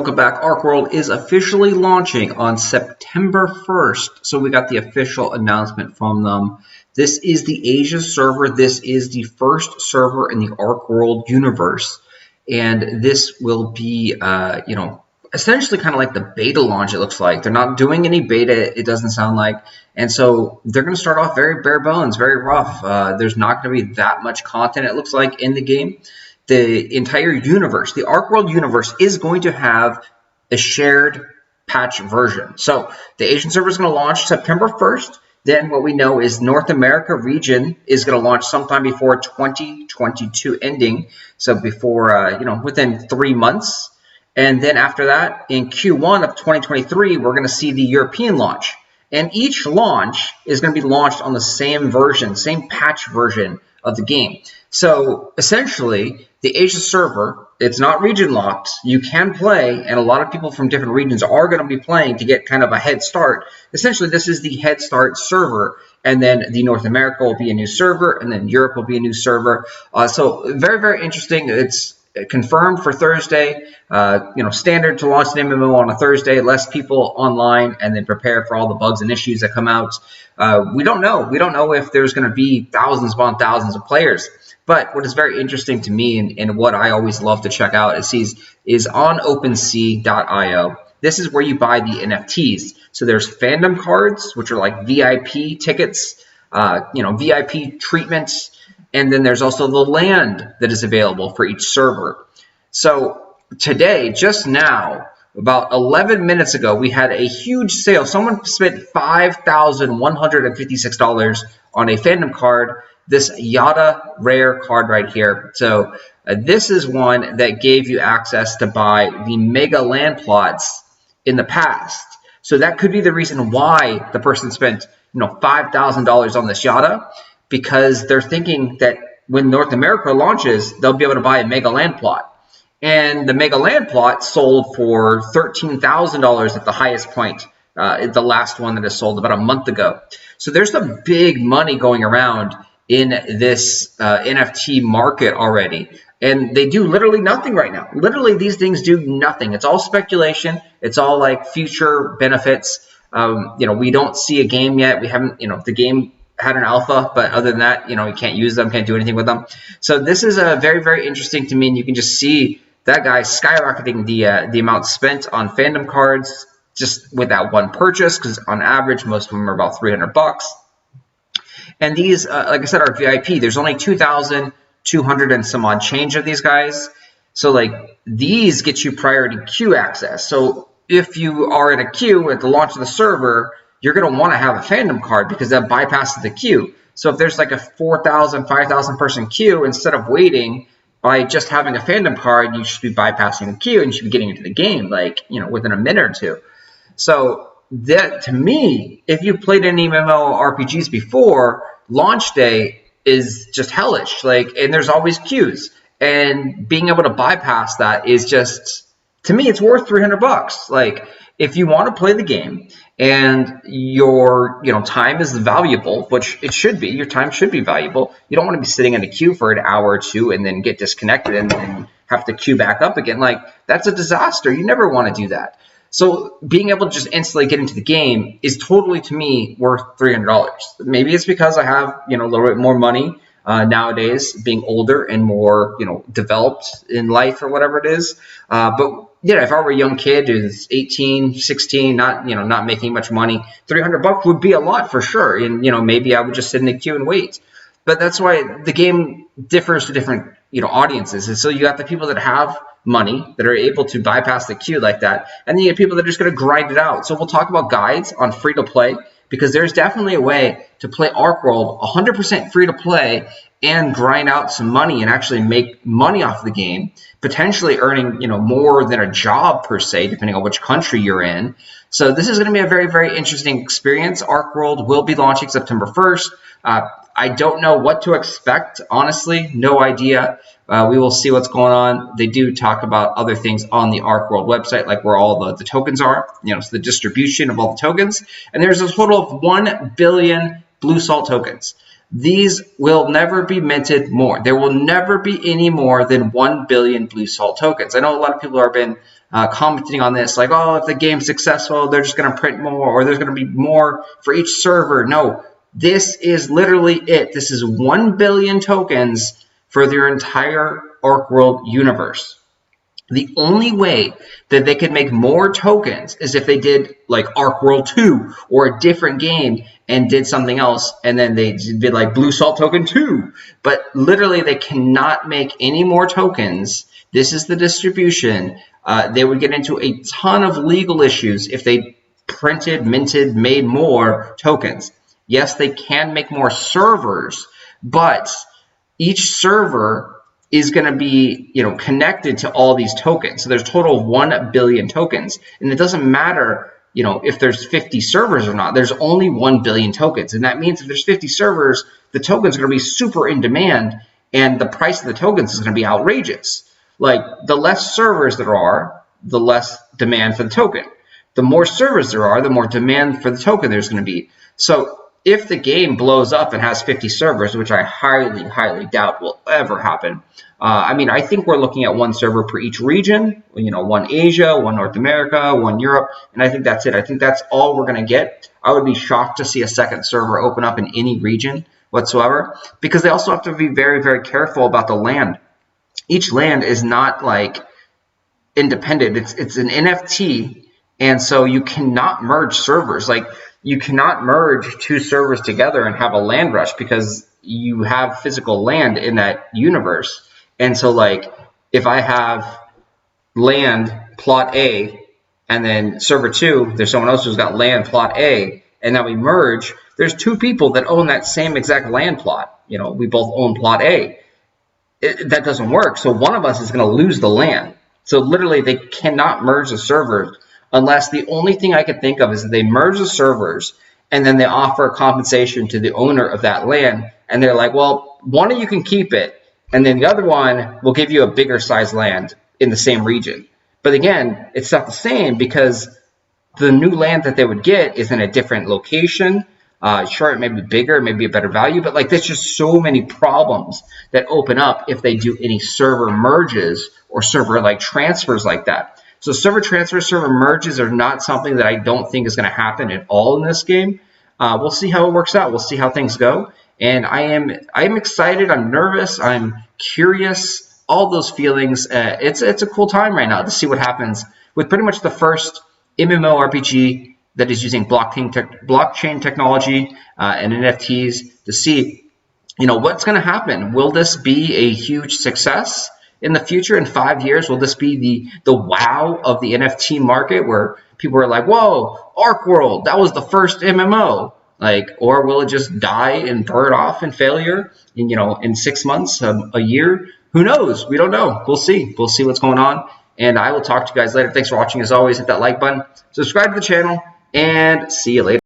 welcome back. Archeworld is officially launching on September 1st. So we got the official announcement from them. This is the Asia server. This is the first server in the Archeworld universe. And this will be, essentially kind of like the beta launch, it looks like. They're not doing any beta, it doesn't sound like. And so they're going to start off very bare bones, very rough. There's not going to be that much content, it looks like, in the game. The entire universe, the Archeworld universe, is going to have a shared patch version. So the Asian server is going to launch September 1st. Then what we know is North America region is going to launch sometime before 2022 ending. So before, within 3 months. And then after that, in Q1 of 2023, we're going to see the European launch. And each launch is going to be launched on the same version, same patch version of the game. So essentially, the Asia server, it's not region locked. You can play, and a lot of people from different regions are going to be playing to get kind of a head start. Essentially, this is the head start server, and then the North America will be a new server, and then Europe will be a new server. So very, very interesting. It's confirmed for Thursday. Standard to launch an MMO on a Thursday, less people online, and then prepare for all the bugs and issues that come out. We don't know. We don't know if there's going to be thousands upon thousands of players. But what is very interesting to me, and what I always love to check out, is on OpenSea.io. This is where you buy the NFTs. So there's fandom cards, which are like VIP tickets, VIP treatments, and then there's also the land that is available for each server. So today, just now, about 11 minutes ago, we had a huge sale. Someone spent $5,156 on a fandom card, this Yada rare card right here. So this is one that gave you access to buy the mega land plots in the past. So that could be the reason why the person spent $5,000 on this Yada, because they're thinking that when North America launches, they'll be able to buy a mega land plot. And the mega land plot sold for $13,000 at the highest point, the last one that is sold about a month ago. So there's some big money going around in this NFT market already. And they do literally nothing right now. Literally, these things do nothing. It's all speculation. It's all like future benefits. We don't see a game yet. We haven't, the game had an alpha, but other than that, you can't use them, can't do anything with them. So this is very, very interesting to me, and you can just see that guy skyrocketing the amount spent on fandom cards just with that one purchase, because on average, most of them are about $300. And these, like I said, are VIP. There's only 2,200 and some odd change of these guys. So like these get you priority queue access. So if you are in a queue at the launch of the server, you're going to want to have a fandom card because that bypasses the queue. So if there's like a 4,000, 5,000 person queue, instead of waiting by just having a fandom card, you should be bypassing the queue and you should be getting into the game within a minute or two. So that, to me, if you played any MMORPGs before, launch day is just hellish. And there's always queues, and being able to bypass that is just, to me, it's worth $300. If you want to play the game and your time is valuable, which it should be, your time should be valuable. You don't want to be sitting in a queue for an hour or two and then get disconnected and then have to queue back up again. That's a disaster. You never want to do that. So being able to just instantly get into the game is totally, to me, worth $300. Maybe it's because I have a little bit more money nowadays, being older and more developed in life or whatever it is. But if I were a young kid who's 18, 16, not making much money, $300 would be a lot for sure. And maybe I would just sit in the queue and wait. But that's why the game differs to different audiences. And so you got the people that have money that are able to bypass the queue like that, and then you have people that are just going to grind it out. So we'll talk about guides on free to play, because there's definitely a way to play Archeworld 100% free to play and grind out some money and actually make money off the game, potentially earning more than a job per se, depending on which country you're in. So this is going to be a very, very interesting experience. Archeworld will be launching September 1st. I don't know what to expect, honestly, no idea. We will see what's going on. They do talk about other things on the Archeworld website, like where all the tokens are, so the distribution of all the tokens. And there's a total of 1 billion blue salt tokens. These will never be minted more. There will never be any more than 1 billion blue salt tokens. I know a lot of people have been commenting on this, like, oh, if the game's successful, they're just going to print more, or there's going to be more for each server. No, this is literally it. This is 1 billion tokens for their entire Archeworld universe. The only way that they could make more tokens is if they did like Archeworld 2 or a different game and did something else, and then they did like Blue Salt Token 2. But literally, they cannot make any more tokens. This is the distribution. They would get into a ton of legal issues if they printed, minted, made more tokens. Yes, they can make more servers, but each server is going to be, connected to all these tokens. So there's a total of 1 billion tokens. And it doesn't matter, if there's 50 servers or not. There's only 1 billion tokens. And that means if there's 50 servers, the tokens are going to be super in demand, and the price of the tokens is going to be outrageous. Like, the less servers there are, the less demand for the token. The more servers there are, the more demand for the token there's going to be. So if the game blows up and has 50 servers, which I highly, highly doubt will ever happen, I think we're looking at 1 server per each region, 1 Asia, 1 North America, 1 Europe, and I think that's it. I think that's all we're going to get. I would be shocked to see a second server open up in any region whatsoever, because they also have to be very, very careful about the land. Each land is not like independent. It's an NFT, and so you cannot merge servers. Like, you cannot merge 2 servers together and have a land rush, because you have physical land in that universe. And so, like, if I have land plot A and then server 2, there's someone else who's got land plot A, and now we merge, there's 2 people that own that same exact land plot. We both own plot A. That doesn't work. So one of us is going to lose the land. So literally, they cannot merge the servers unless the only thing I could think of is that they merge the servers and then they offer compensation to the owner of that land. And they're like, well, one of you can keep it, and then the other one will give you a bigger size land in the same region. But again, it's not the same, because the new land that they would get is in a different location. Sure, it may be bigger, it may be a better value, but like, there's just so many problems that open up if they do any server merges or server like transfers like that. So server transfers, server merges are not something that I don't think is going to happen at all in this game. We'll see how it works out. We'll see how things go. And I am excited. I'm nervous. I'm curious. All those feelings. It's a cool time right now to see what happens with pretty much the first MMORPG that is using blockchain technology and NFTs, to see, what's going to happen. Will this be a huge success in the future? In 5 years, will this be the wow of the NFT market, where people are like, whoa, Archeworld, that was the first MMO? Like, or will it just die and burn off in failure in 6 months, a year? Who knows? We don't know. We'll see. We'll see what's going on. And I will talk to you guys later. Thanks for watching. As always, hit that like button, subscribe to the channel, and see you later.